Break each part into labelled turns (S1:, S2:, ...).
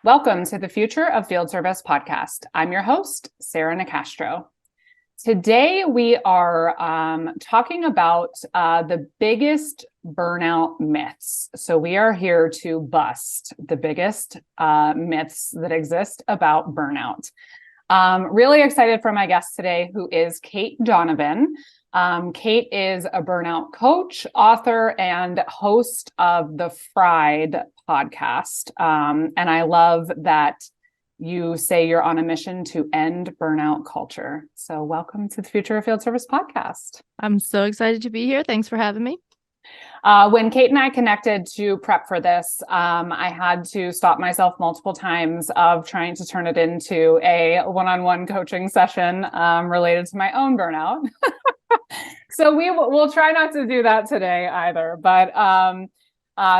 S1: Welcome to the Future of Field Service podcast. I'm your host, Sarah Nicastro. Today, we are talking about the biggest burnout myths. So we are here to bust the biggest myths that exist about burnout. Really excited for my guest today, who is Cait Donovan. Cait is a burnout coach, author, and host of the Fried podcast. And I love that you say you're on a mission to end burnout culture. So welcome to the Future of Field Service podcast.
S2: I'm so excited to be here. Thanks for having me.
S1: When Cait and I connected to prep for this, I had to stop myself multiple times of trying to turn it into a one-on-one coaching session related to my own burnout. So we'll try not to do that today either. But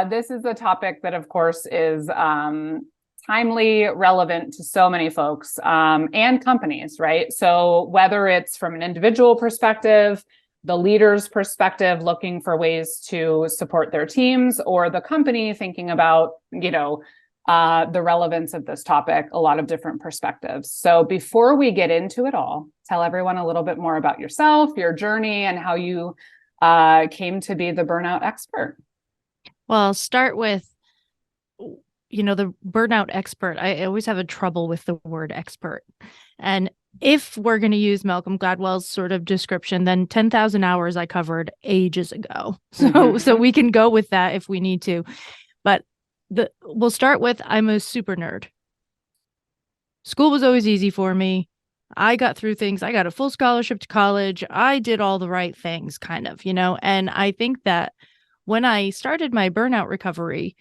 S1: this is a topic that, of course, is timely, relevant to so many folks and companies, right? So whether it's from an individual perspective, the leader's perspective, looking for ways to support their teams, or the company thinking about, the relevance of this topic, a lot of different perspectives. So before we get into it all, tell everyone a little bit more about yourself, your journey, and how you came to be the burnout expert.
S2: Well, I'll start with, the burnout expert. I always have a trouble with the word expert. And if we're going to use Malcolm Gladwell's sort of description, then 10,000 hours I covered ages ago. So we can go with that if we need to. But we'll start with, I'm a super nerd. School was always easy for me. I got through things. I got a full scholarship to college. I did all the right things, kind of, and I think that when I started my burnout recovery,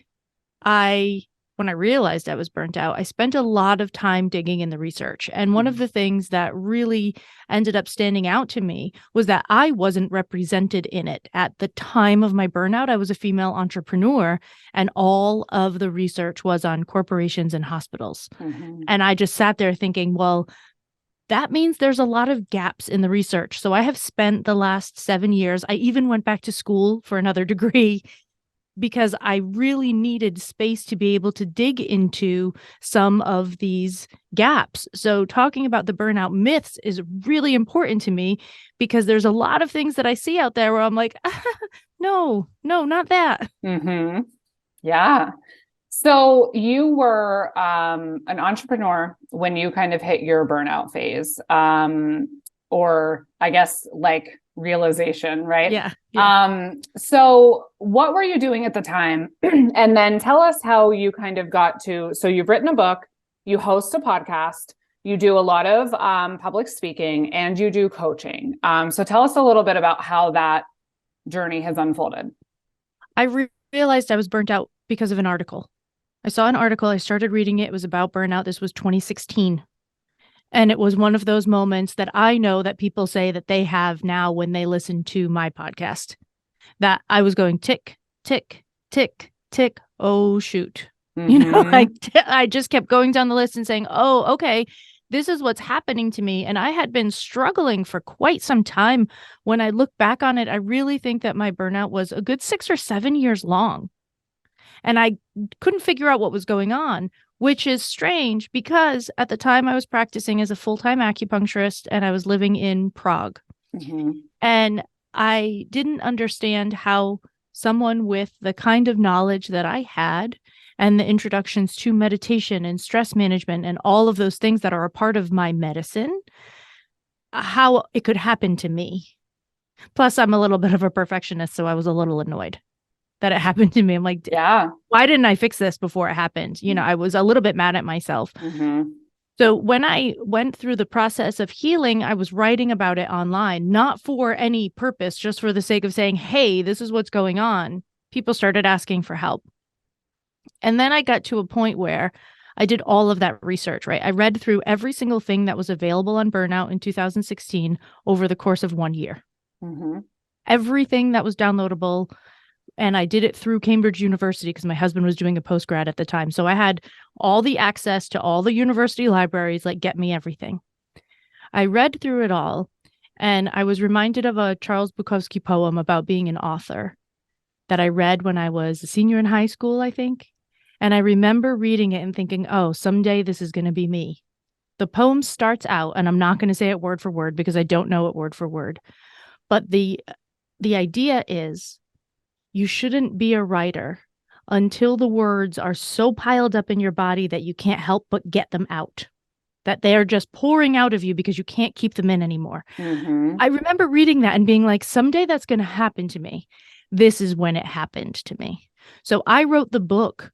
S2: when I realized I was burnt out, I spent a lot of time digging in the research. And one of the things that really ended up standing out to me was that I wasn't represented in it. At the time of my burnout, I was a female entrepreneur, and all of the research was on corporations and hospitals. Mm-hmm. And I just sat there thinking, well, that means there's a lot of gaps in the research. So I have spent the last 7 years, I even went back to school for another degree, because I really needed space to be able to dig into some of these gaps. So talking about the burnout myths is really important to me, because there's a lot of things that I see out there where I'm like, no, not that.
S1: Mm-hmm. Yeah. So you were an entrepreneur when you kind of hit your burnout phase, or I guess like realization, right?
S2: Yeah.
S1: So what were you doing at the time? And then tell us how you kind of got to, so you've written a book, you host a podcast, you do a lot of public speaking, and you do coaching. So tell us a little bit about how that journey has unfolded.
S2: I realized I was burnt out because of an article. I saw an article, I started reading it. It was about burnout. This was 2016. And it was one of those moments that I know that people say that they have now when they listen to my podcast, that I was going tick, tick, tick, tick. Oh, shoot. Mm-hmm. I just kept going down the list and saying, oh, okay, this is what's happening to me. And I had been struggling for quite some time. When I look back on it, I really think that my burnout was a good 6 or 7 years long. And I couldn't figure out what was going on, which is strange because at the time I was practicing as a full-time acupuncturist and I was living in Prague. Mm-hmm. And I didn't understand how someone with the kind of knowledge that I had and the introductions to meditation and stress management and all of those things that are a part of my medicine, how it could happen to me. Plus, I'm a little bit of a perfectionist, so I was a little annoyed that it happened to me. I'm like, yeah, why didn't I fix this before it happened? I was a little bit mad at myself. Mm-hmm. So when I went through the process of healing, I was writing about it online, not for any purpose, just for the sake of saying, hey, this is what's going on. People started asking for help. And then I got to a point where I did all of that research, right? I read through every single thing that was available on burnout in 2016 over the course of 1 year. Mm-hmm. Everything that was downloadable. And I did it through Cambridge University because my husband was doing a postgrad at the time. So I had all the access to all the university libraries, like get me everything. I read through it all, and I was reminded of a Charles Bukowski poem about being an author that I read when I was a senior in high school, I think. And I remember reading it and thinking, oh, someday this is going to be me. The poem starts out, and I'm not going to say it word for word because I don't know it word for word. But the idea is you shouldn't be a writer until the words are so piled up in your body that you can't help but get them out, that they are just pouring out of you because you can't keep them in anymore.
S1: Mm-hmm.
S2: I remember reading that and being like, someday that's going to happen to me. This is when it happened to me. So I wrote the book,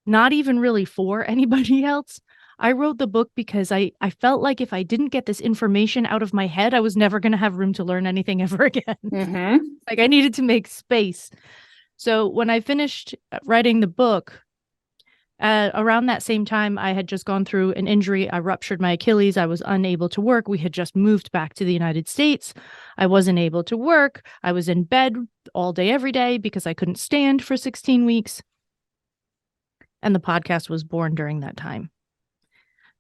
S2: not even really for anybody else. I wrote the book because I felt like if I didn't get this information out of my head, I was never going to have room to learn anything ever again.
S1: Mm-hmm.
S2: Like I needed to make space. So when I finished writing the book, around that same time, I had just gone through an injury. I ruptured my Achilles. I was unable to work. We had just moved back to the United States. I wasn't able to work. I was in bed all day, every day because I couldn't stand for 16 weeks. And the podcast was born during that time.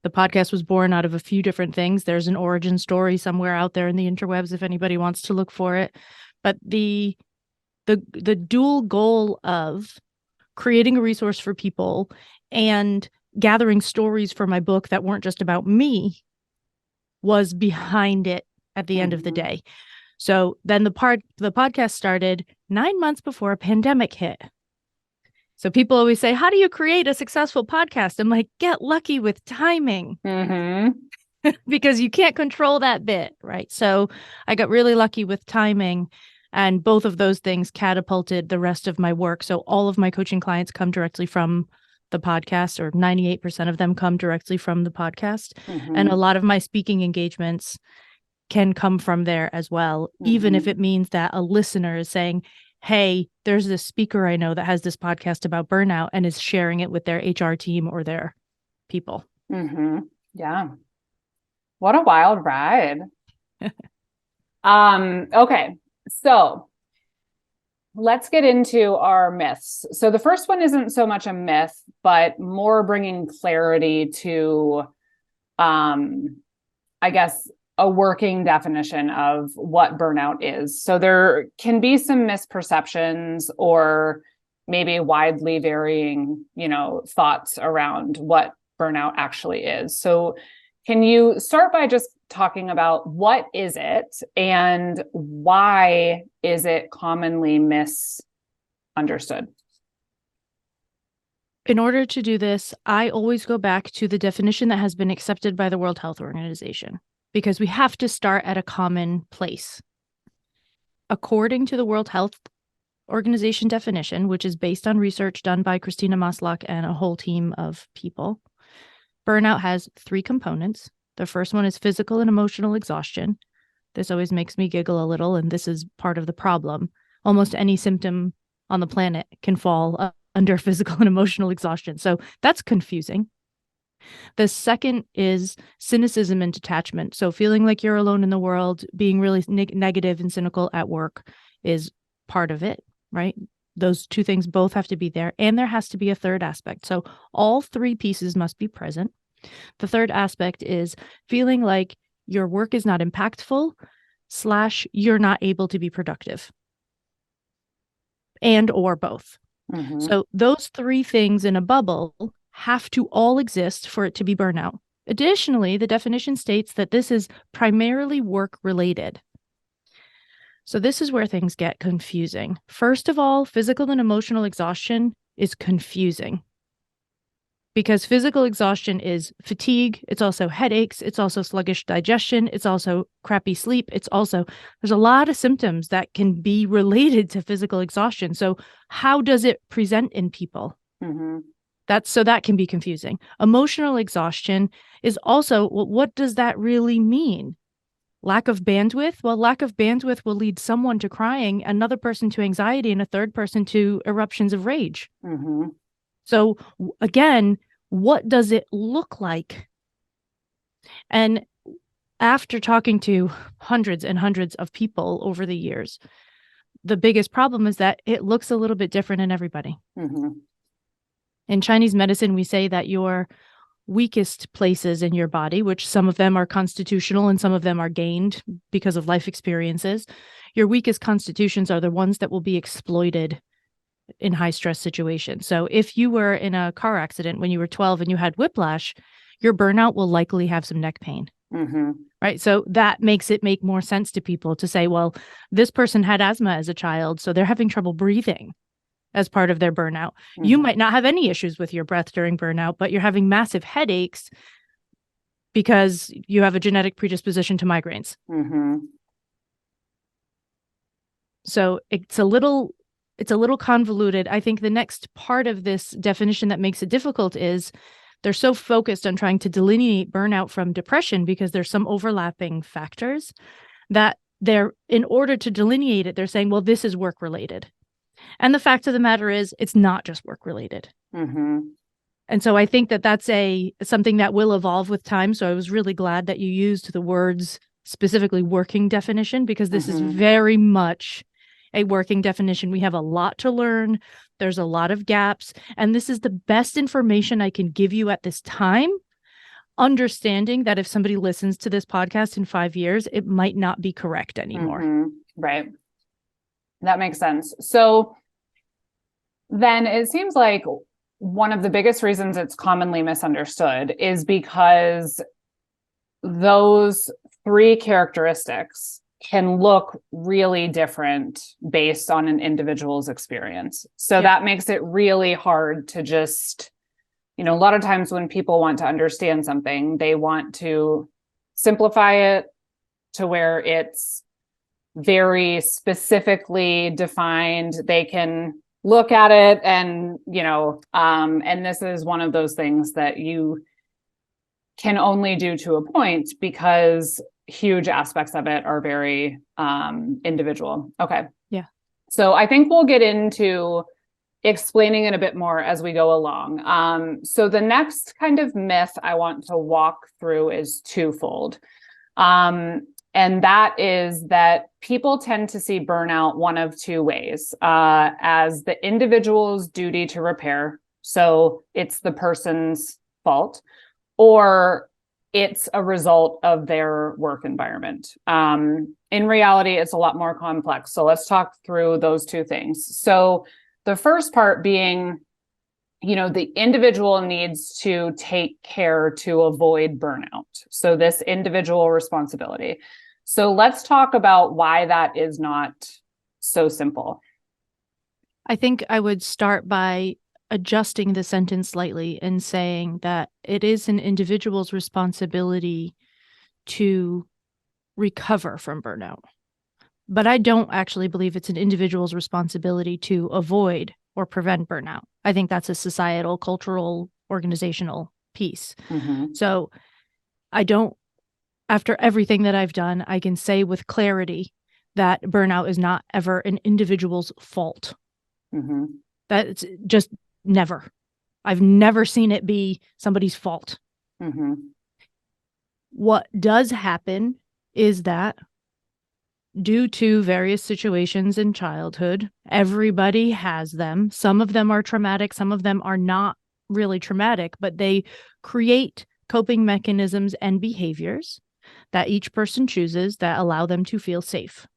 S2: The podcast was born out of a few different things. There's an origin story somewhere out there in the interwebs if anybody wants to look for it. But the dual goal of creating a resource for people and gathering stories for my book that weren't just about me was behind it at the end of the day. So then the podcast started 9 months before a pandemic hit. So people always say, how do you create a successful podcast? I'm like, get lucky with timing. Because you can't control that bit, right? So I got really lucky with timing, and both of those things catapulted the rest of my work. So all of my coaching clients come directly from the podcast, or 98% of them come directly from the podcast. And a lot of my speaking engagements can come from there as well, even if it means that a listener is saying, hey, there's this speaker I know that has this podcast about burnout and is sharing it with their HR team or their people.
S1: Yeah. What a wild ride. Okay. So let's get into our myths. So the first one isn't so much a myth, but more bringing clarity to, I guess, a working definition of what burnout is. So there can be some misperceptions or maybe widely varying, thoughts around what burnout actually is. So can you start by just talking about what is it and why is it commonly misunderstood?
S2: In order to do this, I always go back to the definition that has been accepted by the World Health Organization, because we have to start at a common place. According to the World Health Organization definition, which is based on research done by Christina Maslach and a whole team of people, burnout has 3 components. The first one is physical and emotional exhaustion. This always makes me giggle a little, and this is part of the problem. Almost any symptom on the planet can fall under physical and emotional exhaustion. So that's confusing. The second is cynicism and detachment. So feeling like you're alone in the world, being really negative and cynical at work is part of it, right? Those 2 things both have to be there. And there has to be a third aspect. So all 3 pieces must be present. The third aspect is feeling like your work is not impactful / you're not able to be productive, and or both. So those 3 things in a bubble have to all exist for it to be burnout. Additionally, the definition states that this is primarily work related. So this is where things get confusing. First of all, physical and emotional exhaustion is confusing, because physical exhaustion is fatigue. It's also headaches. It's also sluggish digestion. It's also crappy sleep. There's a lot of symptoms that can be related to physical exhaustion. So how does it present in people? That can be confusing. Emotional exhaustion is also, well, what does that really mean? Lack of bandwidth? Well, lack of bandwidth will lead someone to crying, another person to anxiety, and a third person to eruptions of rage. So again, what does it look like? And after talking to hundreds and hundreds of people over the years, the biggest problem is that it looks a little bit different in everybody. In Chinese medicine, we say that your weakest places in your body, which some of them are constitutional and some of them are gained because of life experiences, your weakest constitutions are the ones that will be exploited in high stress situations. So if you were in a car accident when you were 12 and you had whiplash, your burnout will likely have some neck pain.
S1: Mm-hmm.
S2: Right. So that makes it make more sense to people to say, well, this person had asthma as a child, so they're having trouble breathing as part of their burnout.
S1: Mm-hmm.
S2: You might not have any issues with your breath during burnout, but you're having massive headaches because you have a genetic predisposition to migraines.
S1: Mm-hmm.
S2: So it's a little convoluted. I think the next part of this definition that makes it difficult is they're so focused on trying to delineate burnout from depression because there's some overlapping factors that in order to delineate it, they're saying, well, this is work related. And the fact of the matter is it's not just work related.
S1: Mm-hmm.
S2: And so I think that that's something that will evolve with time. So I was really glad that you used the words specifically working definition, because this is very much a working definition. We have a lot to learn. There's a lot of gaps. And this is the best information I can give you at this time, understanding that if somebody listens to this podcast in 5 years, it might not be correct anymore.
S1: Mm-hmm. Right. That makes sense. So then it seems like one of the biggest reasons it's commonly misunderstood is because those 3 characteristics can look really different based on an individual's experience. So that makes it really hard to just, a lot of times when people want to understand something, they want to simplify it to where it's very specifically defined. They can look at it and, and this is one of those things that you can only do to a point because huge aspects of it are very individual. Okay.
S2: Yeah.
S1: So I think we'll get into explaining it a bit more as we go along. So the next kind of myth I want to walk through is twofold. And that is that people tend to see burnout one of 2 ways, as the individual's duty to repair. So it's the person's fault, or it's a result of their work environment. In reality, it's a lot more complex. So let's talk through those 2 things. So the first part being, the individual needs to take care to avoid burnout. So this individual responsibility. So let's talk about why that is not so simple.
S2: I think I would start by adjusting the sentence slightly and saying that it is an individual's responsibility to recover from burnout. But I don't actually believe it's an individual's responsibility to avoid or prevent burnout. I think that's a societal, cultural, organizational piece.
S1: Mm-hmm.
S2: So after everything that I've done, I can say with clarity that burnout is not ever an individual's fault.
S1: Mm-hmm.
S2: That's just never. I've never seen it be somebody's fault.
S1: Mm-hmm.
S2: What does happen is that due to various situations in childhood, everybody has them. Some of them are traumatic. Some of them are not really traumatic, but they create coping mechanisms and behaviors that each person chooses that allow them to feel safe.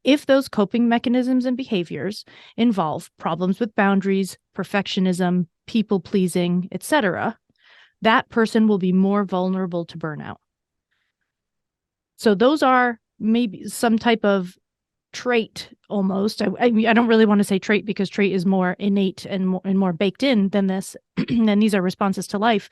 S2: If those coping mechanisms and behaviors involve problems with boundaries, perfectionism, people-pleasing, etc., that person will be more vulnerable to burnout. So those are maybe some type of trait almost. I don't really want to say trait because trait is more innate and more baked in than this, and these are responses to life.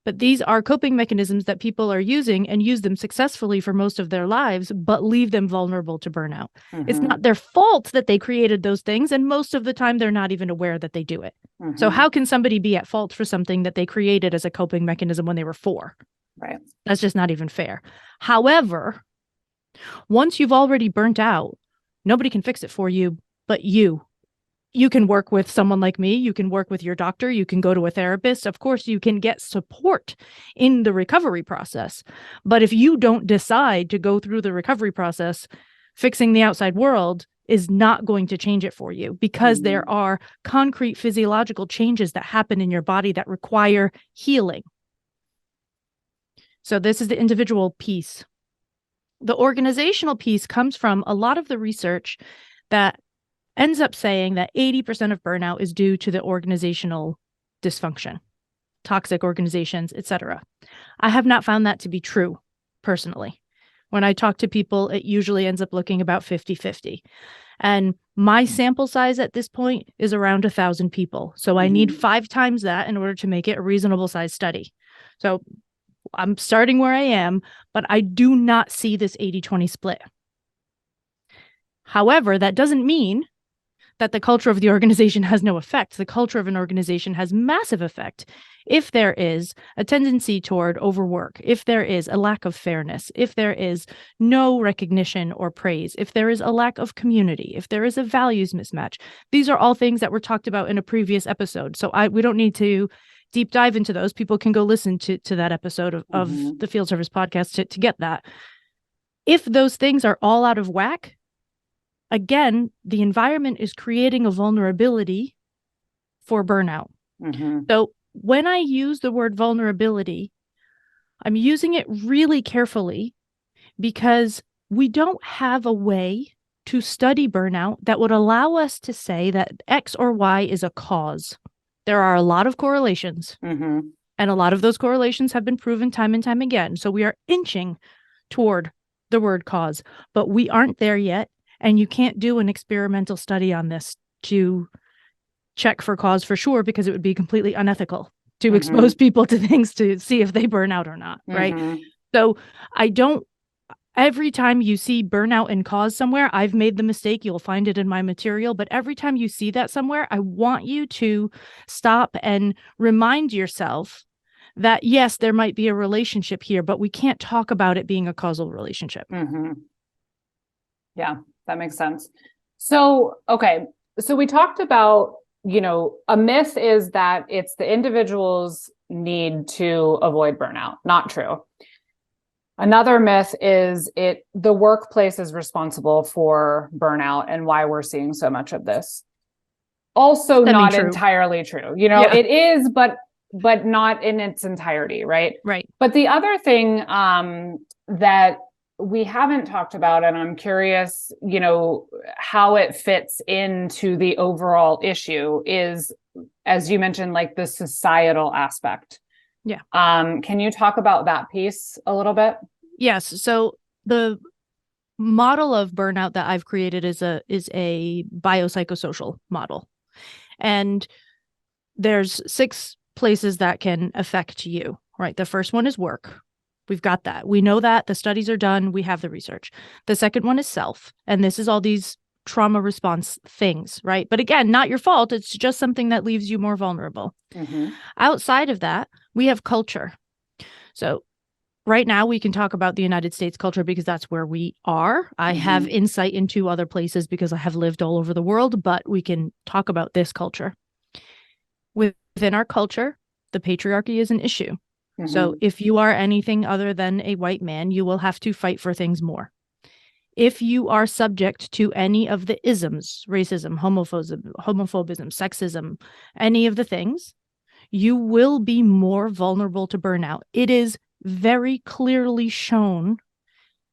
S2: But these are coping mechanisms that people are using and use them successfully for most of their lives, but leave them vulnerable to burnout. Mm-hmm. It's not their fault that they created those things, and most of the time they're not even aware that they do it. Mm-hmm. So how can somebody be at fault for something that they created as a coping mechanism when they were 4?
S1: Right.
S2: That's just not even fair. However, once you've already burnt out, nobody can fix it for you but you. You can work with someone like me. You can work with your doctor. You can go to a therapist. Of course, you can get support in the recovery process. But if you don't decide to go through the recovery process, fixing the outside world is not going to change it for you, because there are concrete physiological changes that happen in your body that require healing. So this is the individual piece. The organizational piece comes from a lot of the research that ends up saying that 80% of burnout is due to the organizational dysfunction, toxic organizations, etc. I have not found that to be true personally. When I talk to people, it usually ends up looking about 50-50. And my sample size at this point is around 1,000 people. So I need 5 times that in order to make it a reasonable size study. So I'm starting where I am, but I do not see this 80-20 split. However, that doesn't mean that the culture of the organization has no effect. The culture of an organization has massive effect if there is a tendency toward overwork, if there is a lack of fairness, if there is no recognition or praise, if there is a lack of community, if there is a values mismatch. These are all things that were talked about in a previous episode. So we don't need to deep dive into those. People can go listen to that episode of the Field Service Podcast to get that. If those things are all out of whack, again, the environment is creating a vulnerability for burnout. So when I use the word vulnerability, I'm using it really carefully because we don't have a way to study burnout that would allow us to say that X or Y is a cause. There are a lot of correlations, and a lot of those correlations have been proven time and time again. So we are inching toward the word cause, but we aren't there yet. And you can't do an experimental study on this to check for cause for sure, because it would be completely unethical to expose people to things to see if they burn out or not, right? So every time you see burnout and cause somewhere, I've made the mistake, you'll find it in my material, but every time you see that somewhere, I want you to stop and remind yourself that, yes, there might be a relationship here, but we can't talk about it being a causal relationship.
S1: Yeah. That makes sense. So, okay. So we talked about, a myth is that it's the individual's need to avoid burnout. Not true. Another myth is the workplace is responsible for burnout and why we're seeing so much of this. Also not entirely true. It is, but not in its entirety, right?
S2: Right.
S1: But the other thing that we haven't talked about, and I'm curious, how it fits into the overall issue is, as you mentioned, like the societal aspect.
S2: Yeah.
S1: Can you talk about that piece a little bit?
S2: Yes. So the model of burnout that I've created is a biopsychosocial model. And there's 6 places that can affect you, right? The first one is work. We've got that. We know that. The studies are done. We have the research. The second one is self. And this is all these trauma response things, right? But again, not your fault. It's just something that leaves you more vulnerable. Outside of that, we have culture. So right now we can talk about the United States culture because that's where we are. I have insight into other places because I have lived all over the world, but we can talk about this culture. Within our culture, the patriarchy is an issue. So if you are anything other than a white man, you will have to fight for things more. If you are subject to any of the isms, racism, homophobism, sexism, any of the things, you will be more vulnerable to burnout. It is very clearly shown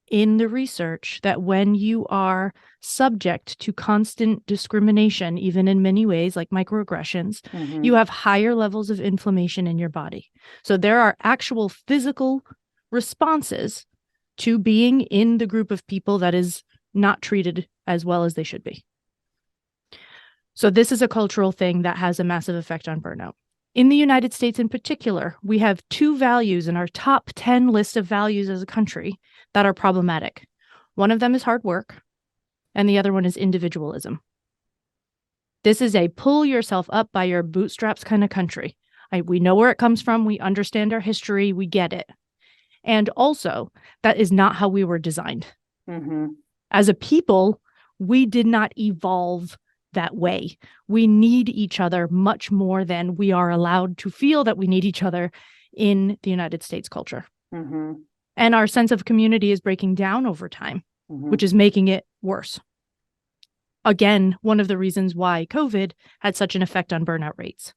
S2: in the research that when you are subject to constant discrimination, even in many ways like microaggressions, you have higher levels of inflammation in your body. So there are actual physical responses to being in the group of people that is not treated as well as they should be. So this is a cultural thing that has a massive effect on burnout. In the United States in particular, we have 2 values in our top 10 list of values as a country that are problematic. One of them is hard work, and the other one is individualism. This is a pull yourself up by your bootstraps kind of country. We know where it comes from. We understand our history. We get it. And also, that is not how we were designed. As a people, we did not evolve that way. We need each other much more than we are allowed to feel that we need each other in the United States culture. And our sense of community is breaking down over time, which is making it worse. Again, one of the reasons why COVID had such an effect on burnout rates,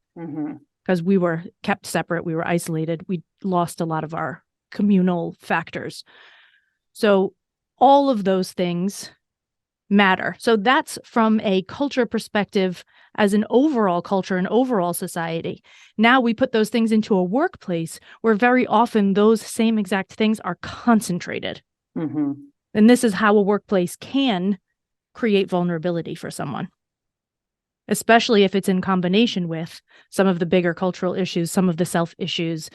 S2: because we were kept separate, we were isolated, we lost a lot of our communal factors. So all of those things matter. So that's from a culture perspective as an overall culture and overall society. Now we put those things into a workplace where very often those same exact things are concentrated.
S1: Mm-hmm.
S2: And this is how a workplace can create vulnerability for someone, especially if it's in combination with some of the bigger cultural issues, some of the self issues.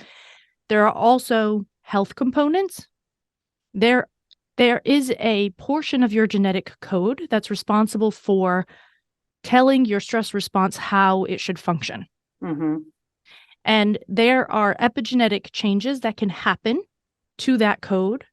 S2: There are also health components. There is a portion of your genetic code that's responsible for telling your stress response how it should function.
S1: Mm-hmm.
S2: And there are epigenetic changes that can happen to that code.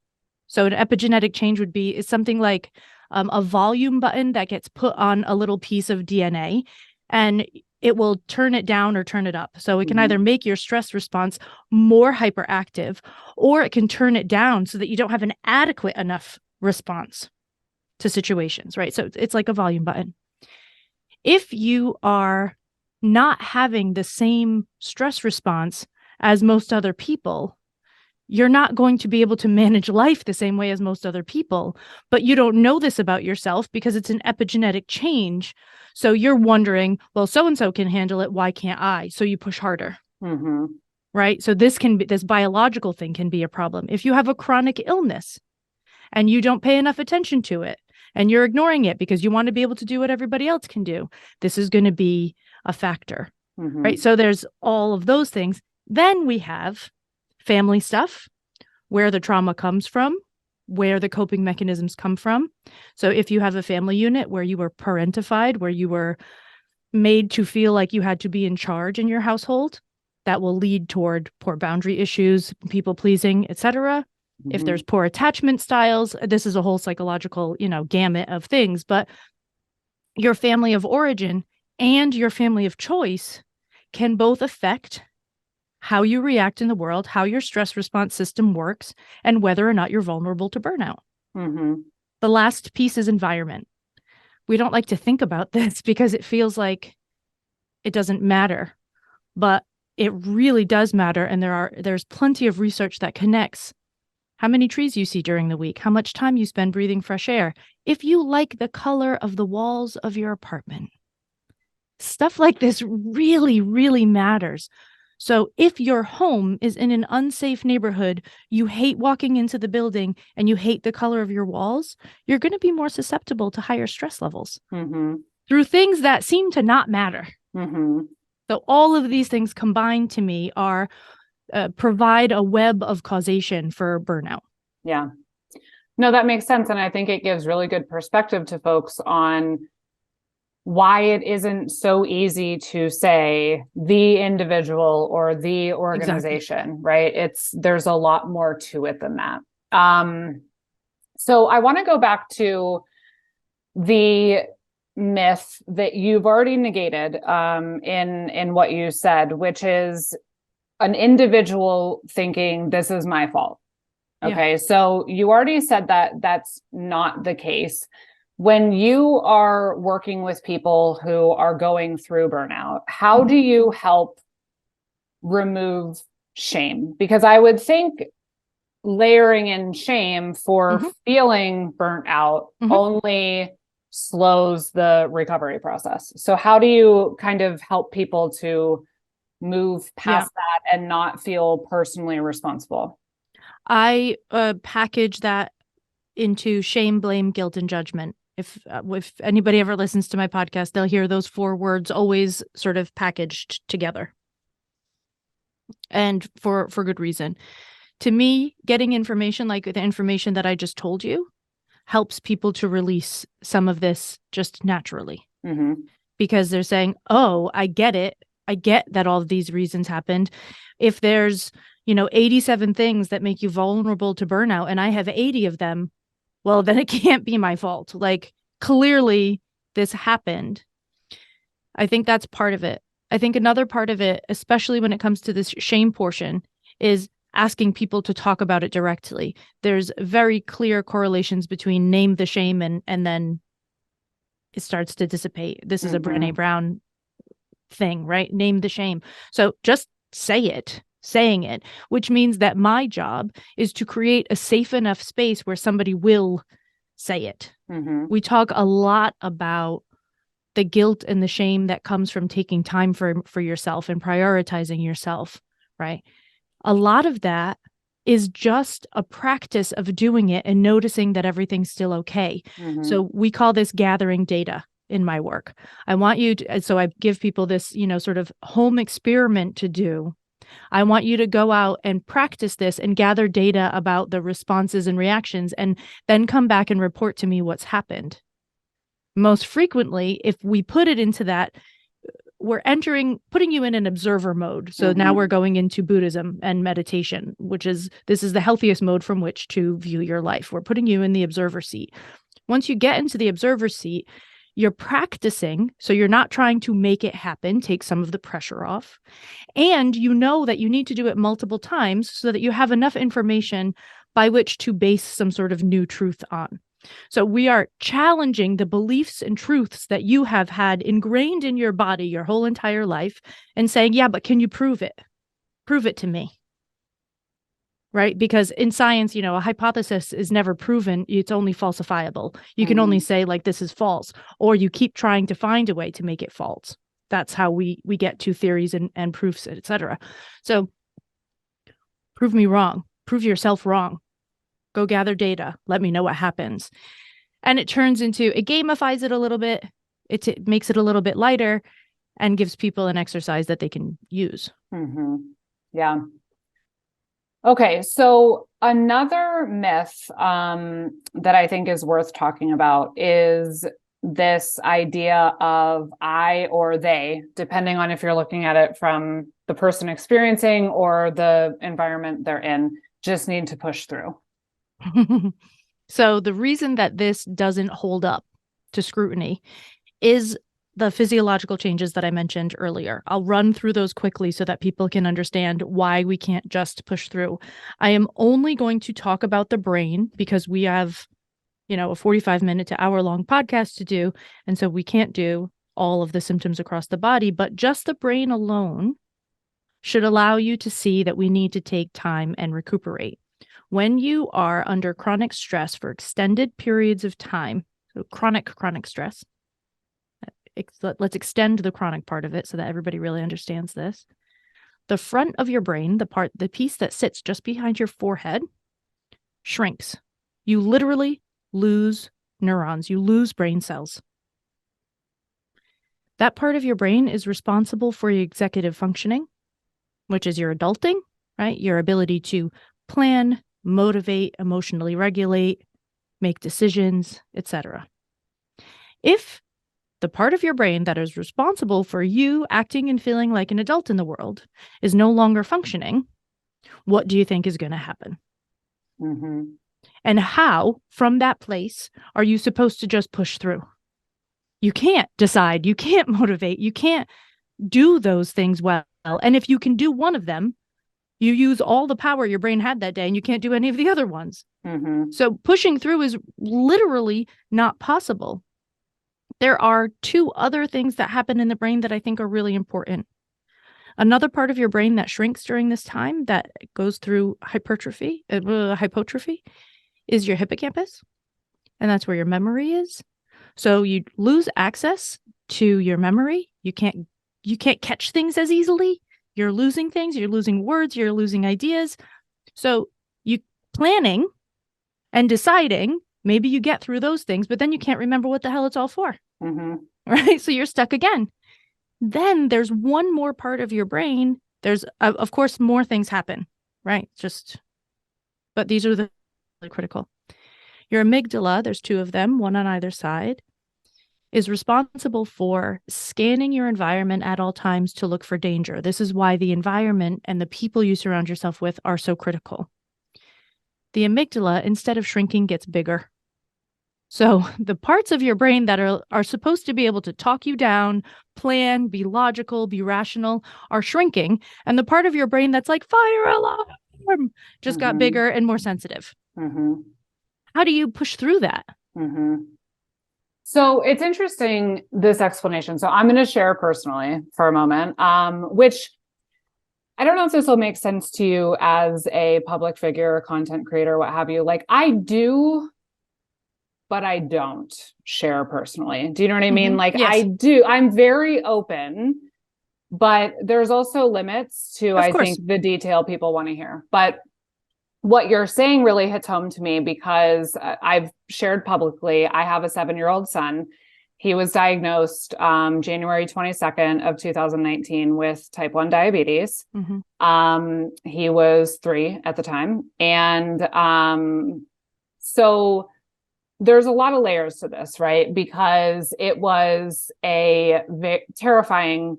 S2: So an epigenetic change would be something like a volume button that gets put on a little piece of DNA, and it will turn it down or turn it up. So it can either make your stress response more hyperactive, or it can turn it down so that you don't have an adequate enough response to situations, right? So it's like a volume button. If you are not having the same stress response as most other people, you're not going to be able to manage life the same way as most other people, but you don't know this about yourself because it's an epigenetic change. So you're wondering, well, so-and-so can handle it. Why can't I? So you push harder, right? So this biological thing can be a problem. If you have a chronic illness and you don't pay enough attention to it and you're ignoring it because you want to be able to do what everybody else can do, this is going to be a factor, right? So there's all of those things. Then we have family stuff, where the trauma comes from, where the coping mechanisms come from. So if you have a family unit where you were parentified, where you were made to feel like you had to be in charge in your household, that will lead toward poor boundary issues, people pleasing, etc. If there's poor attachment styles, this is a whole psychological, gamut of things. But your family of origin and your family of choice can both affect how you react in the world, how your stress response system works, and whether or not you're vulnerable to burnout. The last piece is environment. We don't like to think about this because it feels like it doesn't matter, but it really does matter. And there's plenty of research that connects how many trees you see during the week, how much time you spend breathing fresh air, if you like the color of the walls of your apartment. Stuff like this really, really matters. So if your home is in an unsafe neighborhood, you hate walking into the building, and you hate the color of your walls, you're going to be more susceptible to higher stress levels through things that seem to not matter. So all of these things combined to me are provide a web of causation for burnout.
S1: Yeah. No, that makes sense. And I think it gives really good perspective to folks on why it isn't so easy to say the individual or the organization, right? There's a lot more to it than that. So I want to go back to the myth that you've already negated in what you said, which is an individual thinking this is my fault. Okay. Yeah. So you already said that that's not the case. When you are working with people who are going through burnout, how do you help remove shame? Because I would think layering in shame for feeling burnt out only slows the recovery process. So how do you kind of help people to move past that and not feel personally responsible?
S2: I package that into shame, blame, guilt, and judgment. If anybody ever listens to my podcast, they'll hear those 4 words always sort of packaged together. And for good reason. To me, getting information like the information that I just told you helps people to release some of this just naturally. Because they're saying, oh, I get it. I get that all of these reasons happened. If there's, 87 things that make you vulnerable to burnout and I have 80 of them, well, then it can't be my fault. Like, clearly this happened. I think that's part of it. I think another part of it, especially when it comes to this shame portion, is asking people to talk about it directly. There's very clear correlations between name the shame and then it starts to dissipate. This is a Brené Brown thing, right? Name the shame. So just saying it, which means that my job is to create a safe enough space where somebody will say it.
S1: Mm-hmm.
S2: We talk a lot about the guilt and the shame that comes from taking time for yourself and prioritizing yourself, right? A lot of that is just a practice of doing it and noticing that everything's still okay.
S1: Mm-hmm.
S2: So we call this gathering data in my work. I want you to, so I give people this, sort of home experiment to do. I want you to go out and practice this and gather data about the responses and reactions, and then come back and report to me what's happened. Most frequently, if we put it into that, we're putting you in an observer mode. So now we're going into Buddhism and meditation, this is the healthiest mode from which to view your life. We're putting you in the observer seat. Once you get into the observer seat, you're practicing. So you're not trying to make it happen, take some of the pressure off. And you know that you need to do it multiple times so that you have enough information by which to base some sort of new truth on. So we are challenging the beliefs and truths that you have had ingrained in your body your whole entire life and saying, yeah, but can you prove it? Prove it to me. Right? Because in science, a hypothesis is never proven. It's only falsifiable. You can only say like, this is false, or you keep trying to find a way to make it false. That's how we get to theories and proofs, etc. So prove me wrong. Prove yourself wrong. Go gather data. Let me know what happens. And it gamifies it a little bit. It makes it a little bit lighter and gives people an exercise that they can use.
S1: Mm-hmm. Yeah. Okay. So another myth that I think is worth talking about is this idea of I or they, depending on if you're looking at it from the person experiencing or the environment they're in, just need to push through.
S2: So the reason that this doesn't hold up to scrutiny is the physiological changes that I mentioned earlier. I'll run through those quickly so that people can understand why we can't just push through. I am only going to talk about the brain because we have, a 45-minute to hour-long podcast to do. And so we can't do all of the symptoms across the body, but just the brain alone should allow you to see that we need to take time and recuperate. When you are under chronic stress for extended periods of time, so chronic stress, let's extend the chronic part of it so that everybody really understands this. The front of your brain, the piece that sits just behind your forehead, shrinks. You literally lose neurons. You lose brain cells. That part of your brain is responsible for your executive functioning, which is your adulting, right? Your ability to plan, motivate, emotionally regulate, make decisions, etc. If the part of your brain that is responsible for you acting and feeling like an adult in the world is no longer functioning, what do you think is going to happen?
S1: Mm-hmm.
S2: And how, from that place, are you supposed to just push through? You can't decide, you can't motivate, you can't do those things well. And if you can do one of them, you use all the power your brain had that day and you can't do any of the other ones.
S1: Mm-hmm.
S2: So pushing through is literally not possible. There are two other things that happen in the brain that I think are really important. Another part of your brain that shrinks during this time, that goes through hypertrophy, is your hippocampus. And that's where your memory is. So you lose access to your memory. You can't catch things as easily. You're losing things, you're losing words, you're losing ideas. So you planning and deciding, maybe you get through those things, but then you can't remember what the hell it's all for.
S1: Mm-hmm.
S2: Right? So you're stuck again. Then there's one more part of your brain. There's, of course, more things happen, right? But these are the really critical. Your amygdala, there's two of them, one on either side, is responsible for scanning your environment at all times to look for danger. This is why the environment and the people you surround yourself with are so critical. The amygdala, instead of shrinking, gets bigger. So the parts of your brain that are supposed to be able to talk you down, plan, be logical, be rational, are shrinking. And the part of your brain that's like, fire alarm, just got bigger and more sensitive.
S1: Mm-hmm.
S2: How do you push through that?
S1: Mm-hmm. So it's interesting, this explanation. So I'm going to share personally for a moment, which I don't know if this will make sense to you as a public figure, content creator, what have you. Like I do but I don't share personally. Do you know what I mean? Like
S2: Yes.
S1: I do, I'm very open, but there's also limits to, I think, the detail people want to hear. But what you're saying really hits home to me because I've shared publicly, I have a 7-year-old son. He was diagnosed January 22nd of 2019 with type 1 diabetes. He was 3 at the time. And so there's a lot of layers to this, right? Because it was a terrifying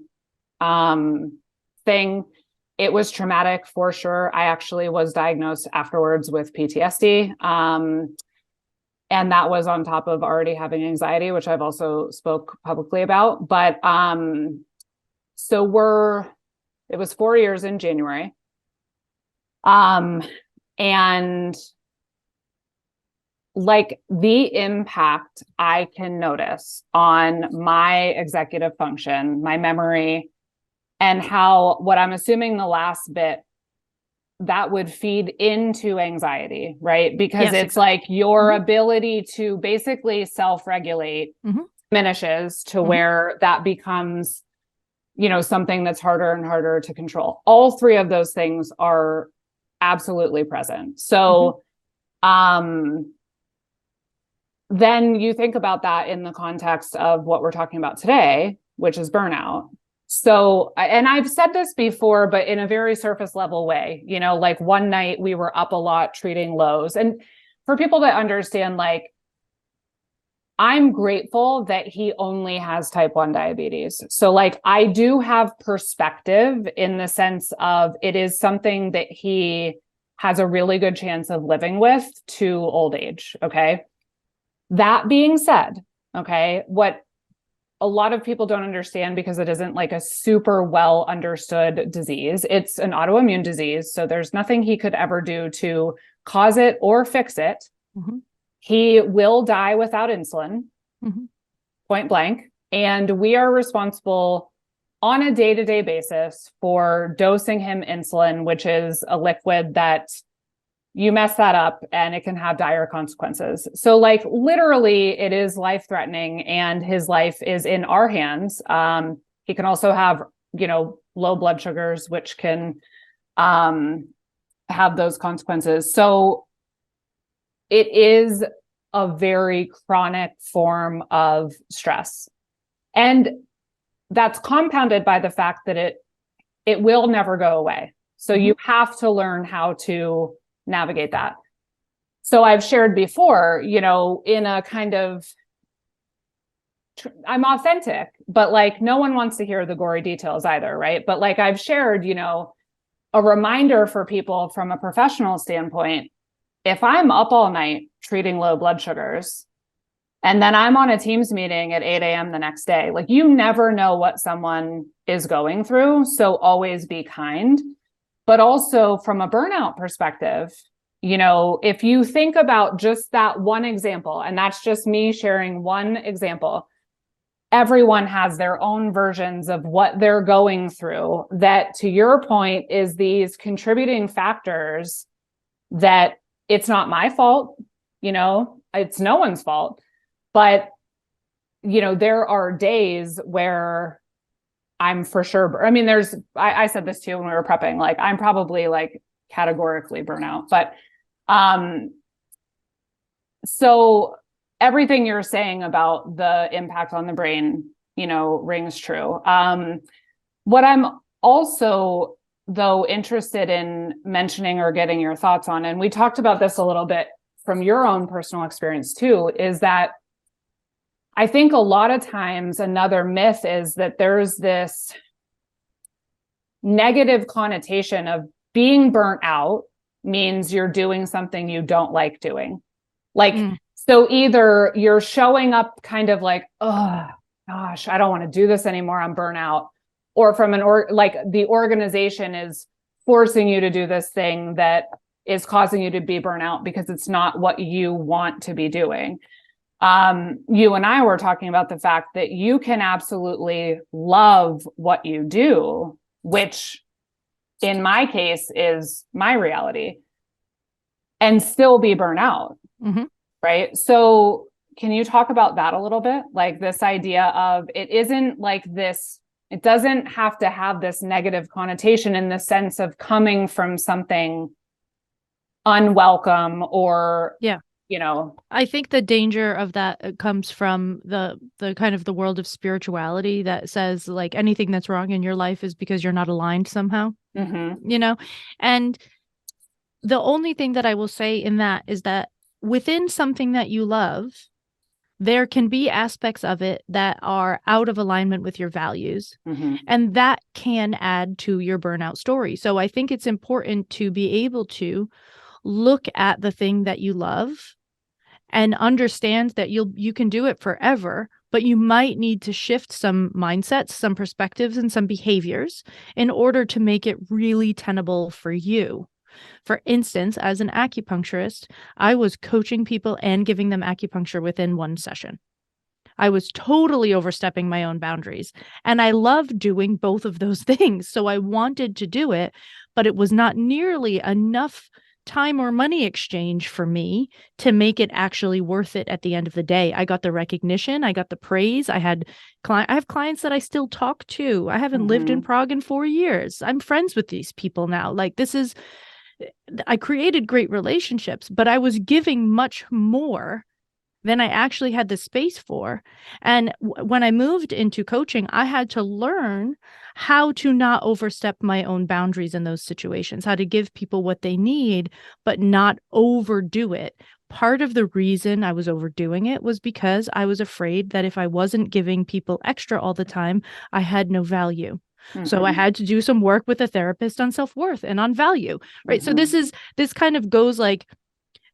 S1: thing. It was traumatic for sure. I actually was diagnosed afterwards with PTSD. And that was on top of already having anxiety, which I've also spoke publicly about. But so it was 4 years in January. And like the impact I can notice on my executive function, my memory, and how what I'm assuming the last bit that would feed into anxiety, right? Because it's like your ability to basically self-regulate diminishes to where that becomes, something that's harder and harder to control. All 3 of those things are absolutely present. So, then you think about that in the context of what we're talking about today, which is burnout. So, and I've said this before, but in a very surface level way, like one night we were up a lot treating lows. And for people to understand, like, I'm grateful that he only has type 1 diabetes. So like, I do have perspective in the sense of it is something that he has a really good chance of living with to old age. Okay. That being said, okay, what a lot of people don't understand because it isn't like a super well understood disease. It's an autoimmune disease. So there's nothing he could ever do to cause it or fix it. He will die without insulin, point blank. And we are responsible on a day-to-day basis for dosing him insulin, which is a liquid that you mess that up and it can have dire consequences. So like literally it is life-threatening and his life is in our hands. He can also have, low blood sugars, which can have those consequences. So it is a very chronic form of stress. And that's compounded by the fact that it will never go away. So you have to learn how to navigate that. So I've shared before, in a kind of, I'm authentic, but like no one wants to hear the gory details either, right? But like I've shared, a reminder for people from a professional standpoint, if I'm up all night treating low blood sugars, and then I'm on a Teams meeting at 8 a.m. the next day, like you never know what someone is going through. So always be kind. But also from a burnout perspective, if you think about just that one example, and that's just me sharing one example, everyone has their own versions of what they're going through that, to your point, is these contributing factors that it's not my fault, it's no one's fault. But, there are days where I'm for sure. I mean, I said this too when we were prepping, like I'm probably like categorically burnout, but, so everything you're saying about the impact on the brain, rings true. What I'm also though interested in mentioning or getting your thoughts on, and we talked about this a little bit from your own personal experience too, is that I think a lot of times another myth is that there's this negative connotation of being burnt out means you're doing something you don't like doing. Like, so either you're showing up kind of like, oh gosh, I don't want to do this anymore, I'm burnt out. Or from like the organization is forcing you to do this thing that is causing you to be burnt out because it's not what you want to be doing. You and I were talking about the fact that you can absolutely love what you do, which in my case is my reality, and still be burnt out. Right. So can you talk about that a little bit? Like this idea of it isn't like this, it doesn't have to have this negative connotation in the sense of coming from something unwelcome or,
S2: I think the danger of that comes from the kind of the world of spirituality that says like anything that's wrong in your life is because you're not aligned somehow, and the only thing that I will say in that is that within something that you love, there can be aspects of it that are out of alignment with your values, and that can add to your burnout story. So I think it's important to be able to look at the thing that you love and understand that you can do it forever, but you might need to shift some mindsets, some perspectives, and some behaviors in order to make it really tenable for you. For instance, as an acupuncturist, I was coaching people and giving them acupuncture within one session. I was totally overstepping my own boundaries, and I love doing both of those things. So I wanted to do it, but it was not nearly enough time or money exchange for me to make it actually worth it at the end of the day. I got the recognition, I got the praise. I have clients that I still talk to. I haven't lived in Prague in 4 years. I'm friends with these people now. Like I created great relationships, but I was giving much more than I actually had the space for. And when I moved into coaching, I had to learn how to not overstep my own boundaries in those situations, how to give people what they need, but not overdo it. Part of the reason I was overdoing it was because I was afraid that if I wasn't giving people extra all the time, I had no value. So I had to do some work with a therapist on self-worth and on value, right? So this kind of goes like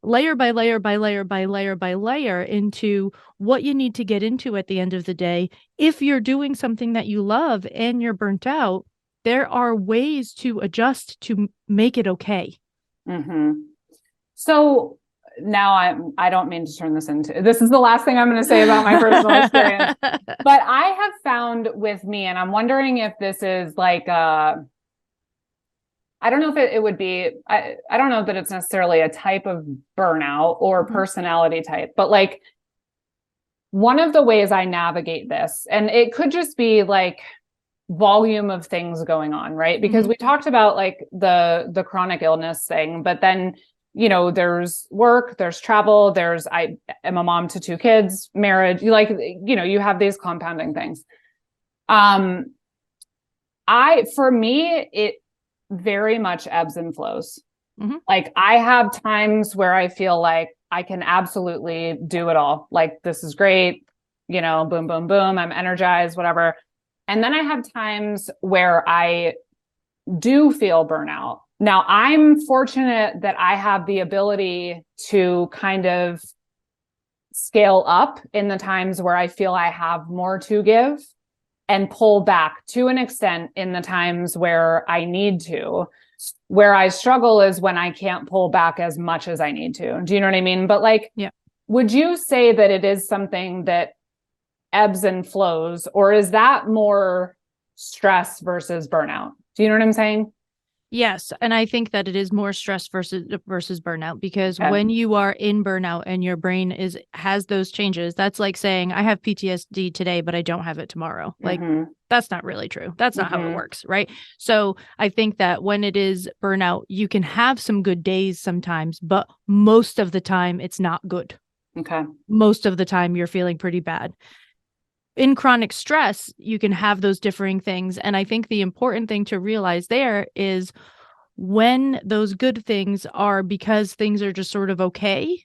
S2: layer by layer by layer by layer by layer into what you need to get into at the end of the day. If you're doing something that you love and you're burnt out, there are ways to adjust to make it okay.
S1: So now I don't mean to turn this is the last thing I'm going to say about my personal experience, but I have found with me, and I'm wondering if this is like, I don't know if it would be, I don't know that it's necessarily a type of burnout or personality type, but like one of the ways I navigate this, and it could just be like volume of things going on, right? Because we talked about like the chronic illness thing, but then, there's work, there's travel, I am a mom to 2 kids, marriage, you have these compounding things. For me, it very much ebbs and flows. Like I have times where I feel like I can absolutely do it all. Like, this is great, boom, boom, boom. I'm energized, whatever. And then I have times where I do feel burnout. Now, I'm fortunate that I have the ability to kind of scale up in the times where I feel I have more to give and pull back to an extent in the times where I need to. Where I struggle is when I can't pull back as much as I need to. Do you know what I mean? But like, would you say that it is something that ebbs and flows, or is that more stress versus burnout? Do you know what I'm saying?
S2: Yes. And I think that it is more stress versus burnout, because when you are in burnout and your brain has those changes, that's like saying I have PTSD today, but I don't have it tomorrow. Like that's not really true. That's not how it works. Right. So I think that when it is burnout, you can have some good days sometimes, but most of the time it's not good.
S1: Okay.
S2: Most of the time you're feeling pretty bad. In chronic stress, you can have those differing things. And I think the important thing to realize there is when those good things are because things are just sort of okay,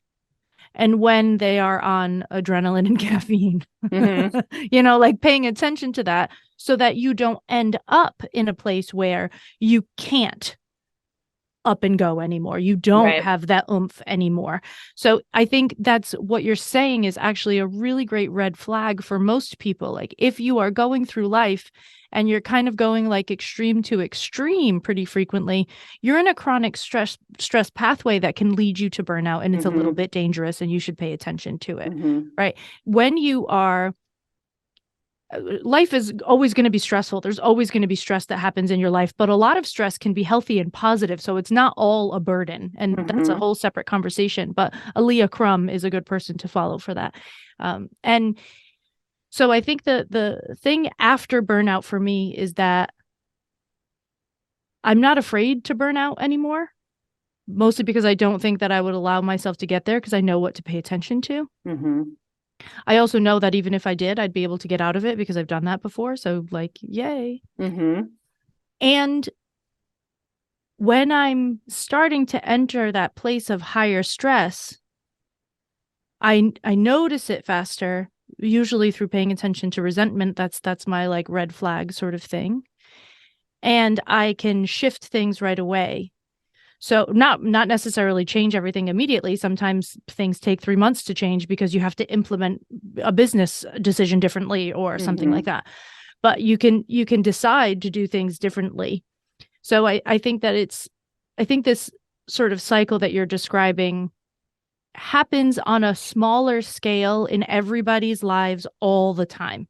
S2: and when they are on adrenaline and caffeine, like paying attention to that so that you don't end up in a place where you can't up and go anymore. You don't have that oomph anymore. So I think that's what you're saying is actually a really great red flag for most people. Like if you are going through life and you're kind of going like extreme to extreme pretty frequently, you're in a chronic stress pathway that can lead you to burnout, and it's a little bit dangerous and you should pay attention to it. Right? When you are life is always going to be stressful. There's always going to be stress that happens in your life, but a lot of stress can be healthy and positive. So it's not all a burden. And that's a whole separate conversation. But Aaliyah Crum is a good person to follow for that. And so I think the thing after burnout for me is that I'm not afraid to burn out anymore, mostly because I don't think that I would allow myself to get there because I know what to pay attention to. I also know that even if I did, I'd be able to get out of it because I've done that before. So like, yay. And when I'm starting to enter that place of higher stress, I notice it faster, usually through paying attention to resentment. That's my like red flag sort of thing. And I can shift things right away. So not necessarily change everything immediately. Sometimes things take 3 months to change because you have to implement a business decision differently or something like that. But you can decide to do things differently. So I think this sort of cycle that you're describing happens on a smaller scale in everybody's lives all the time.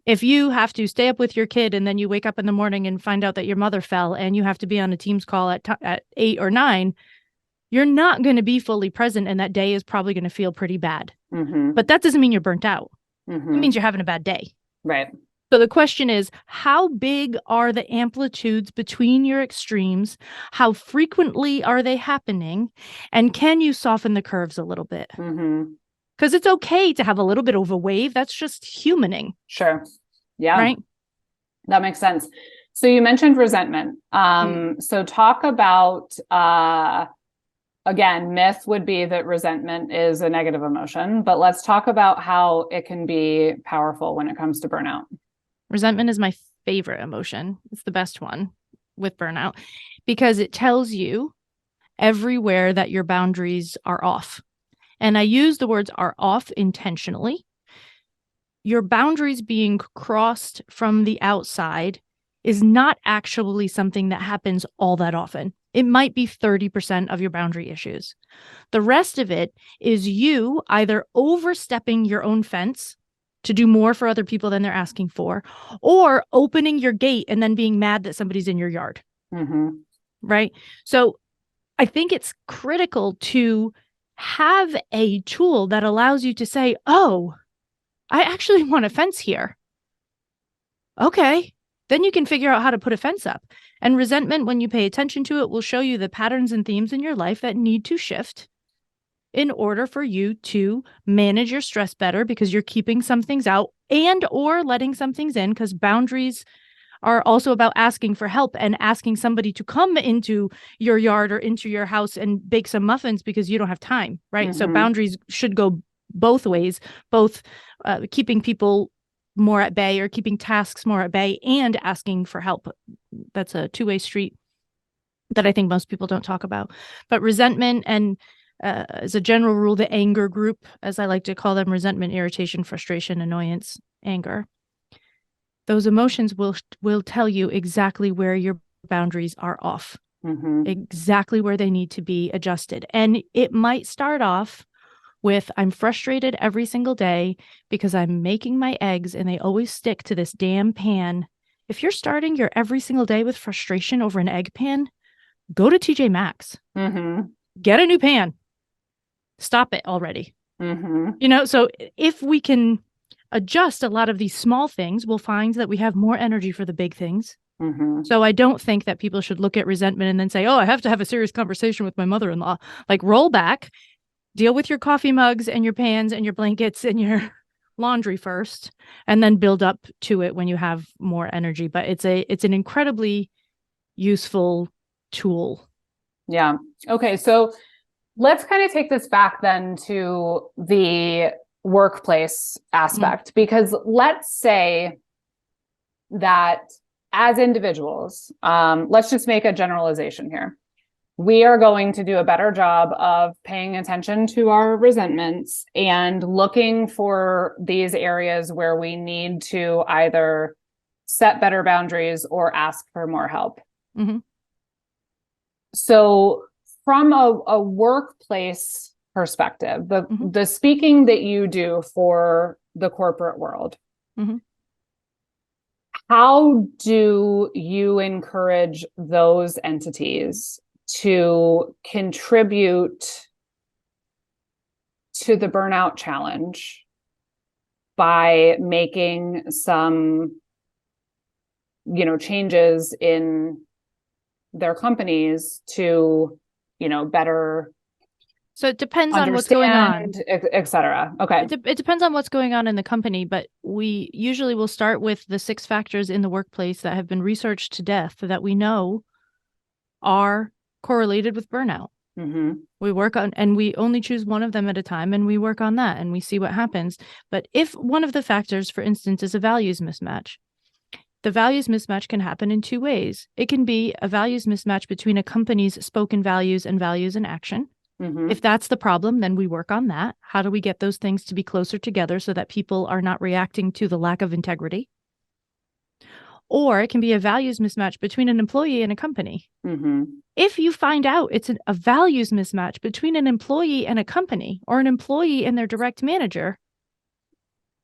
S2: If you have to stay up with your kid and then you wake up in the morning and find out that your mother fell and you have to be on a Teams call at 8 or 9, you're not going to be fully present and that day is probably going to feel pretty bad. But that doesn't mean you're burnt out. It means you're having a bad day.
S1: Right.
S2: So the question is, how big are the amplitudes between your extremes? How frequently are they happening? And can you soften the curves a little bit? Because it's okay to have a little bit of a wave. That's just humaning.
S1: Sure. Yeah.
S2: Right.
S1: That makes sense. So you mentioned resentment. So talk about, again, myth would be that resentment is a negative emotion, but let's talk about how it can be powerful when it comes to burnout.
S2: Resentment is my favorite emotion. It's the best one with burnout because it tells you everywhere that your boundaries are off. And I use the words are off intentionally. Your boundaries being crossed from the outside is not actually something that happens all that often. It might be 30% of your boundary issues. The rest of it is you either overstepping your own fence to do more for other people than they're asking for, or opening your gate and then being mad that somebody's in your yard. Right? So I think it's critical to have a tool that allows you to say, oh, I actually want a fence here. Okay. Then you can figure out how to put a fence up. And resentment, when you pay attention to it, will show you the patterns and themes in your life that need to shift in order for you to manage your stress better because you're keeping some things out and or letting some things in, because boundaries are also about asking for help and asking somebody to come into your yard or into your house and bake some muffins because you don't have time, right? So boundaries should go both ways, both keeping people more at bay or keeping tasks more at bay and asking for help. That's a two-way street that I think most people don't talk about. But resentment and as a general rule, the anger group, as I like to call them, resentment, irritation, frustration, annoyance, anger. Those emotions will tell you exactly where your boundaries are off, exactly where they need to be adjusted. And it might start off with, I'm frustrated every single day because I'm making my eggs and they always stick to this damn pan. If you're starting your every single day with frustration over an egg pan, go to TJ Maxx, get a new pan, stop it already. So if we can adjust a lot of these small things, we'll find that we have more energy for the big things. So I don't think that people should look at resentment and then say, oh, I have to have a serious conversation with my mother-in-law. Like, roll back, deal with your coffee mugs and your pans and your blankets and your laundry first, and then build up to it when you have more energy. But it's an incredibly useful tool.
S1: Yeah. Okay. So let's kind of take this back then to the workplace aspect, because let's say that as individuals, let's just make a generalization here. We are going to do a better job of paying attention to our resentments and looking for these areas where we need to either set better boundaries or ask for more help. So from a workplace perspective, the speaking that you do for the corporate world, How do you encourage those entities to contribute to the burnout challenge by making some, changes in their companies to, better
S2: So it depends on what's going on,
S1: et cetera. Okay.
S2: It depends on what's going on in the company, but we usually will start with the 6 factors in the workplace that have been researched to death that we know are correlated with burnout.
S1: Mm-hmm.
S2: We work on, and we only choose one of them at a time, and we work on that and we see what happens. But if one of the factors, for instance, is a values mismatch, the values mismatch can happen in 2 ways. It can be a values mismatch between a company's spoken values and values in action.
S1: Mm-hmm.
S2: If that's the problem, then we work on that. How do we get those things to be closer together so that people are not reacting to the lack of integrity? Or it can be a values mismatch between an employee and a company.
S1: Mm-hmm.
S2: If you find out it's a values mismatch between an employee and a company, or an employee and their direct manager,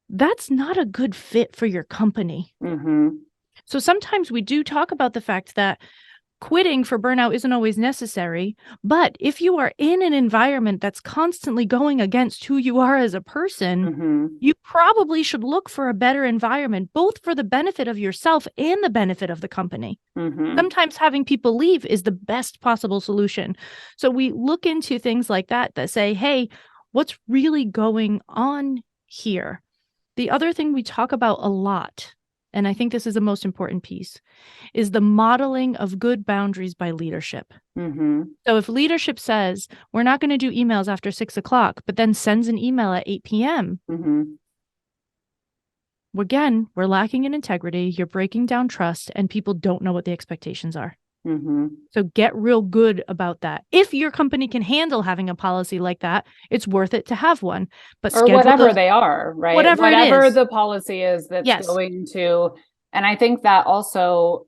S2: that's not a good fit for your company.
S1: Mm-hmm.
S2: So sometimes we do talk about the fact that quitting for burnout isn't always necessary, but if you are in an environment that's constantly going against who you are as a person,
S1: Mm-hmm.
S2: you probably should look for a better environment, both for the benefit of yourself and the benefit of the company.
S1: Mm-hmm.
S2: Sometimes having people leave is the best possible solution. So we look into things like that say, hey, what's really going on here? The other thing we talk about a lot, and I think this is the most important piece, is the modeling of good boundaries by leadership.
S1: Mm-hmm.
S2: So if leadership says, we're not going to do emails after 6 o'clock, but then sends an email at 8 p.m.,
S1: Mm-hmm.
S2: again, we're lacking in integrity, you're breaking down trust, and people don't know what the expectations are.
S1: Mm-hmm.
S2: So get real good about that. If your company can handle having a policy like that, it's worth it to have one. But
S1: Or whatever they are, right?
S2: Whatever
S1: the policy is that's going to, and I think that also,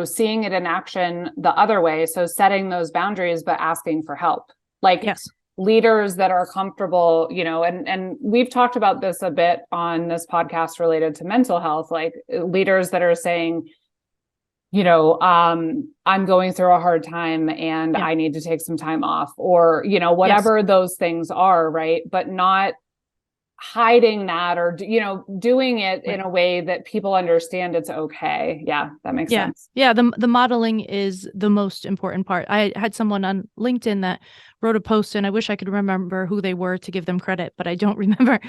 S1: seeing it in action the other way. So setting those boundaries, but asking for help. Like leaders that are comfortable, and we've talked about this a bit on this podcast related to mental health, like leaders that are saying, I'm going through a hard time and I need to take some time off, or, whatever those things are, right? But not hiding that, or, doing it in a way that people understand it's okay. Yeah, that makes sense.
S2: Yeah, the modeling is the most important part. I had someone on LinkedIn that wrote a post, and I wish I could remember who they were to give them credit, but I don't remember.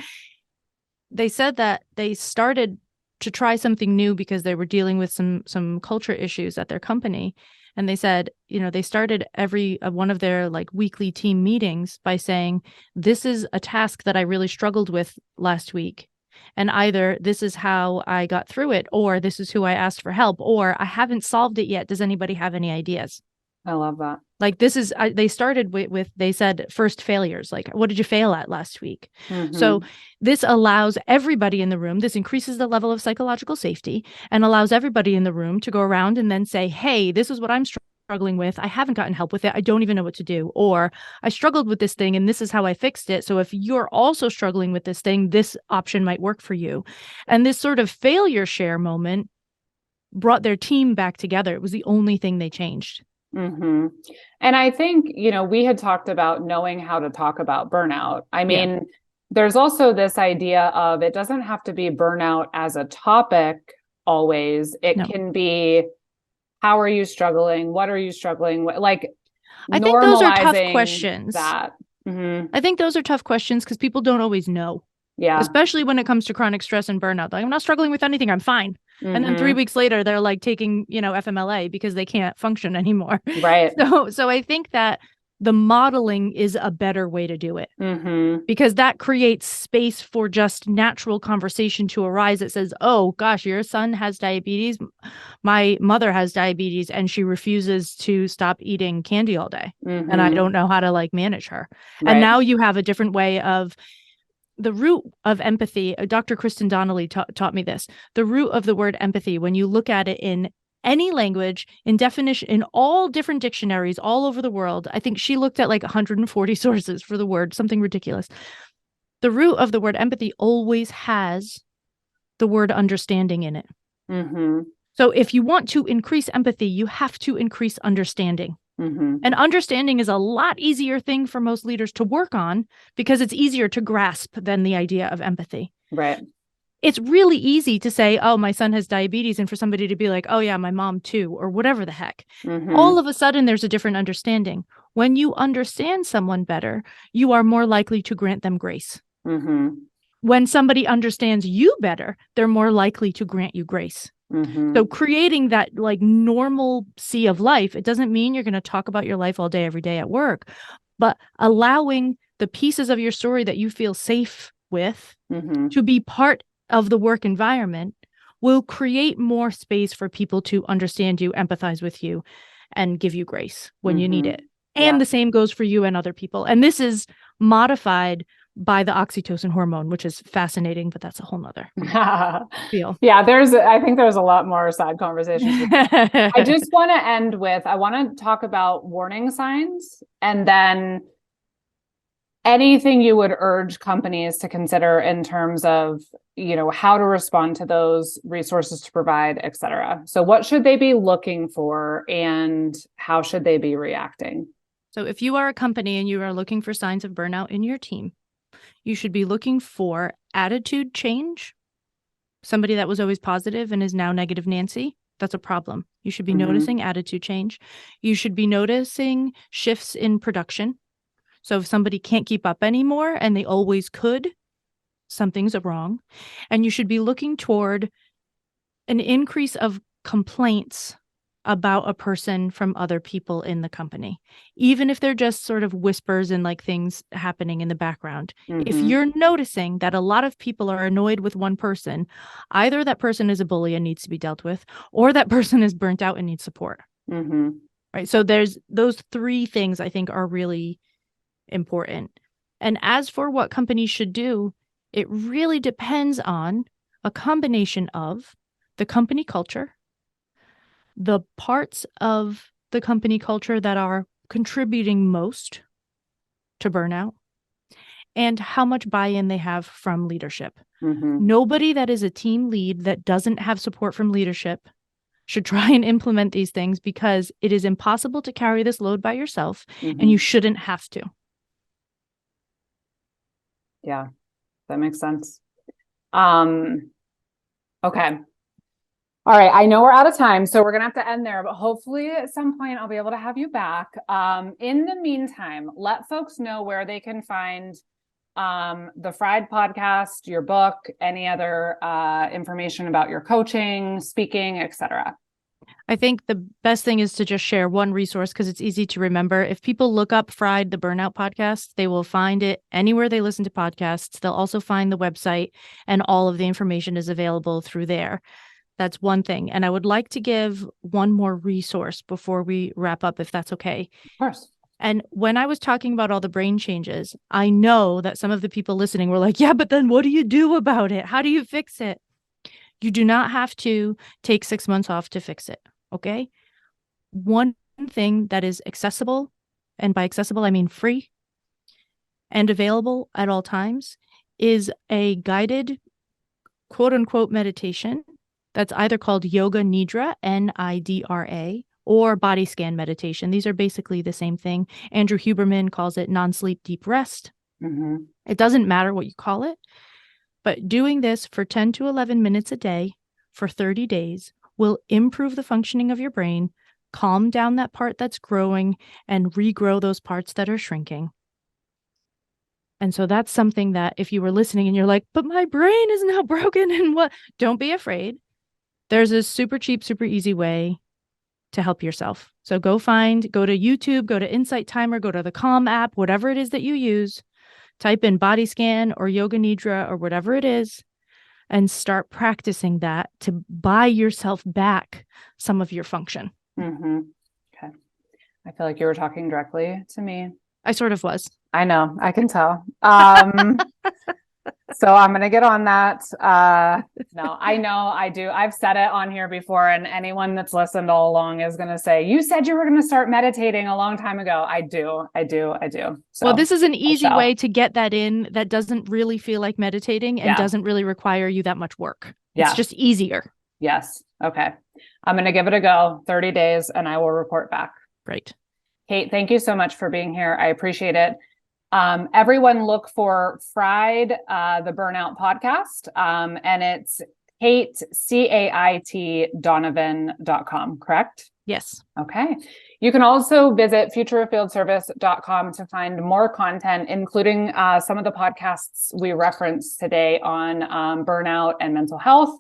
S2: They said that they started to try something new because they were dealing with some culture issues at their company. And they said, they started every one of their weekly team meetings by saying, this is a task that I really struggled with last week. And either this is how I got through it, or this is who I asked for help, or I haven't solved it yet. Does anybody have any ideas?
S1: I love that.
S2: They started with, they said, first failures. Like, what did you fail at last week?
S1: Mm-hmm.
S2: So this allows everybody in the room, this increases the level of psychological safety and allows everybody in the room to go around and then say, hey, this is what I'm struggling with. I haven't gotten help with it. I don't even know what to do. Or I struggled with this thing and this is how I fixed it. So if you're also struggling with this thing, this option might work for you. And this sort of failure share moment brought their team back together. It was the only thing they changed.
S1: Mm-hmm. And I think, we had talked about knowing how to talk about burnout. I mean, there's also this idea of it doesn't have to be burnout as a topic always. It can be, how are you struggling? What are you struggling with? I
S2: think those are tough questions.
S1: Mm-hmm.
S2: I think those are tough questions because people don't always know. Yeah. Especially when it comes to chronic stress and burnout. I'm not struggling with anything. I'm fine. Mm-hmm. And then 3 weeks later, they're taking, FMLA because they can't function anymore.
S1: Right.
S2: So I think that the modeling is a better way to do it.
S1: Mm-hmm.
S2: Because that creates space for just natural conversation to arise. It says, oh gosh, your son has diabetes. My mother has diabetes and she refuses to stop eating candy all day. Mm-hmm. And I don't know how to manage her. Right. And now you have a different way of the root of empathy. Dr. Kristen Donnelly taught me this. The root of the word empathy, when you look at it in any language, in definition, in all different dictionaries all over the world, I think she looked at 140 sources for the word, something ridiculous. The root of the word empathy always has the word understanding in it.
S1: Mm-hmm.
S2: So if you want to increase empathy, you have to increase understanding.
S1: Mm-hmm.
S2: And understanding is a lot easier thing for most leaders to work on because it's easier to grasp than the idea of empathy.
S1: Right.
S2: It's really easy to say, oh, my son has diabetes, and for somebody to be like, oh, yeah, my mom too, or whatever the heck.
S1: Mm-hmm.
S2: All of a sudden, there's a different understanding. When you understand someone better, you are more likely to grant them grace.
S1: Mm-hmm.
S2: When somebody understands you better, they're more likely to grant you grace.
S1: Mm-hmm.
S2: So creating that like normalcy of life, it doesn't mean you're going to talk about your life all day, every day at work, but allowing the pieces of your story that you feel safe with
S1: Mm-hmm.
S2: to be part of the work environment will create more space for people to understand you, empathize with you, and give you grace when you need it. And the same goes for you and other people. And this is modified by the oxytocin hormone, which is fascinating, but that's a whole nother deal.
S1: Yeah, I think there's a lot more side conversations. I just want to end with, I want to talk about warning signs and then anything you would urge companies to consider in terms of, how to respond to those, resources to provide, et cetera. So what should they be looking for and how should they be reacting?
S2: So if you are a company and you are looking for signs of burnout in your team, you should be looking for attitude change. Somebody that was always positive and is now negative Nancy, that's a problem. You should be noticing attitude change. You should be noticing shifts in production. So if somebody can't keep up anymore and they always could, something's wrong. And you should be looking toward an increase of complaints about a person from other people in the company, even if they're just sort of whispers and like things happening in the background. If you're noticing that a lot of people are annoyed with one person, either that person is a bully and needs to be dealt with, or that person is burnt out and needs support. Right. So there's those three things I think are really important. And as for what companies should do, it really depends on a combination of the company culture, the parts of the company culture that are contributing most to burnout, and how much buy-in they have from leadership. Nobody that is a team lead that doesn't have support from leadership should try and implement these things because it is impossible to carry this load by yourself, and you shouldn't have to.
S1: Yeah, that makes sense. Okay. All right. I know we're out of time, so we're going to have to end there, but hopefully at some point I'll be able to have you back. In the meantime, let folks know where they can find the Fried podcast, your book, any other information about your coaching, speaking, etc.
S2: I think the best thing is to just share one resource because it's easy to remember. If people look up Fried, the Burnout Podcast, they will find it anywhere they listen to podcasts. They'll also find the website, and all of the information is available through there. That's one thing. And I would like to give one more resource before we wrap up, if that's okay.
S1: Of course.
S2: And when I was talking about all the brain changes, I know that some of the people listening were like, yeah, but then what do you do about it? How do you fix it? You do not have to take 6 months off to fix it. Okay. One thing that is accessible, and by accessible, I mean free and available at all times, is a guided quote unquote meditation that's either called Yoga Nidra, Nidra, or body scan meditation. These are basically the same thing. Andrew Huberman calls it non-sleep deep rest. It doesn't matter what you call it, but doing this for 10 to 11 minutes a day for 30 days will improve the functioning of your brain, calm down that part that's growing, and regrow those parts that are shrinking. And so that's something that if you were listening and you're like, but my brain is now broken and what? Don't be afraid. There's a super cheap, super easy way to help yourself. So go to YouTube, go to Insight Timer, go to the Calm app, whatever it is that you use, type in body scan or Yoga Nidra or whatever it is, and start practicing that to buy yourself back some of your function.
S1: Okay. I feel like you were talking directly to me.
S2: I sort of was.
S1: I know. I can tell. So I'm going to get on that. No, I know I do. I've said it on here before, and anyone that's listened all along is going to say, you said you were going to start meditating a long time ago. I do. So,
S2: well, this is an easy way to get that in that doesn't really feel like meditating and doesn't really require you that much work. It's just easier.
S1: Yes. Okay. I'm going to give it a go, 30 days, and I will report back.
S2: Great.
S1: Cait, thank you so much for being here. I appreciate it. Everyone look for Fried, the Burnout Podcast. And it's Cait, Cait Donovan.com, correct?
S2: Yes.
S1: Okay. You can also visit futureoffieldservice.com to find more content, including some of the podcasts we referenced today on burnout and mental health.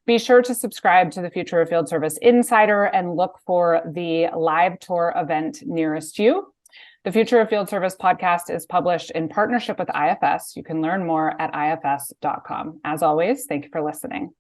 S1: Be sure to subscribe to the Future of Field Service Insider and look for the live tour event nearest you. The Future of Field Service podcast is published in partnership with IFS. You can learn more at ifs.com. As always, thank you for listening.